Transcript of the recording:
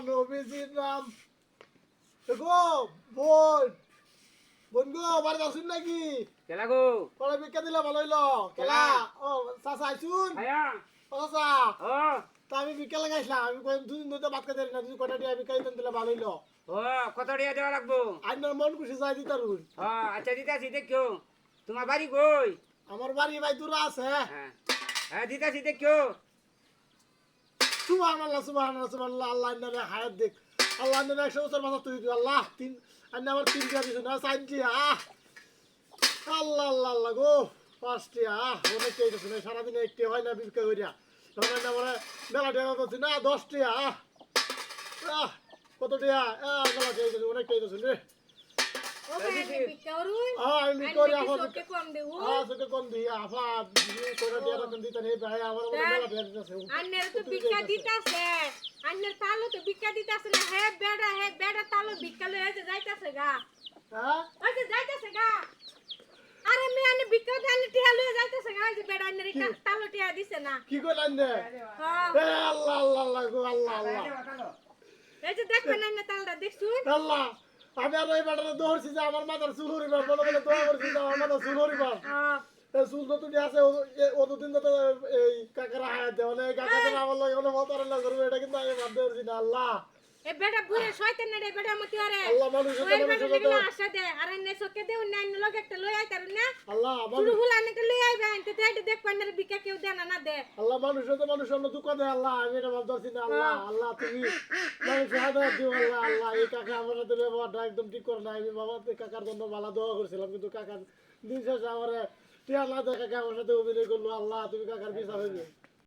নবীজির নাম গো বোন বোন গো বাড়ি আসুন নাকি কেলা গো পরে ভিক্ষা দিলে ভালো হইলো কেলা ও চাচা আইসুন আয়া ও চাচা ও তা আমি ভিক্ষা লাগাইছিলাম আমি দুদিন ধরে ভাত খাইতে না দুই কটা দিয়ে ভিক্ষা দিলে ভালো হইলো ও কত টাকা দেওয়া লাগবো আপনার মন খুশি চাই দিতারুন আচ্ছা দিতাছি দেখিও তোমার বাড়ি কই আমার বাড়ি ভাই দূরে আছে হ্যাঁ হ্যাঁ দিতাছি দেখিও সুবহানাল্লাহ সুবহানাল্লাহ সুবহানাল্লাহ আল্লাহ ইন্নারে হায়াত দেখ আল্লাহ ইন্নারে 100 বছর মাথা তুই আল্লাহ তিন আন্না আমার তিন দিয়া দিছ না সাইনটি আল্লাহ আল্লাহ আল্লাহ গো পাঁচটি অনেক কেই দিছ না সারা দিনে একটি হয় না বিক্রি কইরা তখন না মানে মেলা টাকা করছি না 10টি কত টিয়া মেলা কেই দিছ অনেক কেই দিছ রে আমি করি আপা সুকে কোন দি আপা করে দিয়া রাখুন দিতে নেই ভাই আমার মেলা টাকা দিতেছে আন্নের তো ভিক্ষা দিতাছে আন্নের তালো তো ভিক্ষা দিতাছে না হে বেড়া তালো ভিক্ষা লয়ে যাইতাছে গা হ্যাঁ ওই যে যাইতাছে গা আরে মে আন্নে ভিক্ষা দানি টিয়া লয়ে যাইতাছে গা ওই যে বেড়া আন্নের তালো টিয়া দিছে না কি কইলেন রে হ্যাঁ এ আল্লাহ আল্লাহ আল্লাহ গো আল্লাহ আল্লাহ এই যে দেখবেন আন্নের তালটা দেখছুন আল্লাহ আমি আর এই বেটারে দৌড়ছি যে আমার মাথার চুল হরিবার বলে বলে দোয়া করছি যে আমার মাথার চুল হরিবার এই চুল তো তুমি আছে অতদিন তো এই কাকারা হায়াত দেওয়া নেই কাকাতে আমার লগে কোনো মতারে না করবে এটা কিন্তু আমি ভাবতে পারছি না আল্লাহ এ বেড়া বুড়ে শয়তান রে বেড়া মতি আরে আল্লাহ মানুষের ওই তো বেড়া মানুষের লিগলা তো আশা দে আর এনে সকে দেউ না এনে লগে একটা লই আইতারু না আল্লাহ শুরু হুল আনে লই আইবা এনতে তেইতে দেখবেন না ভিক্ষা কেউ দেনা না দে আল্লাহ মানুষের তো মানুষের অন্য দুঃখ দেয় আল্লাহ আমি এটা ভাবতে পারছি না আল্লাহ আল্লাহ তুমি মানুষের হাতে দিও আল্লাহ আল্লাহ এই কাকা আমার সাথে ব্যবহারটা একদম ঠিক করে না আমি বাবা কাকার জন্য ভালো দোয়া করছিলাম কিন্তু কাকার দিন শেষে আমার টিয়া না দেখা কাকা আমার সাথে অভিনয় করলো আল্লাহ তুমি কাকার বিচার হয়ে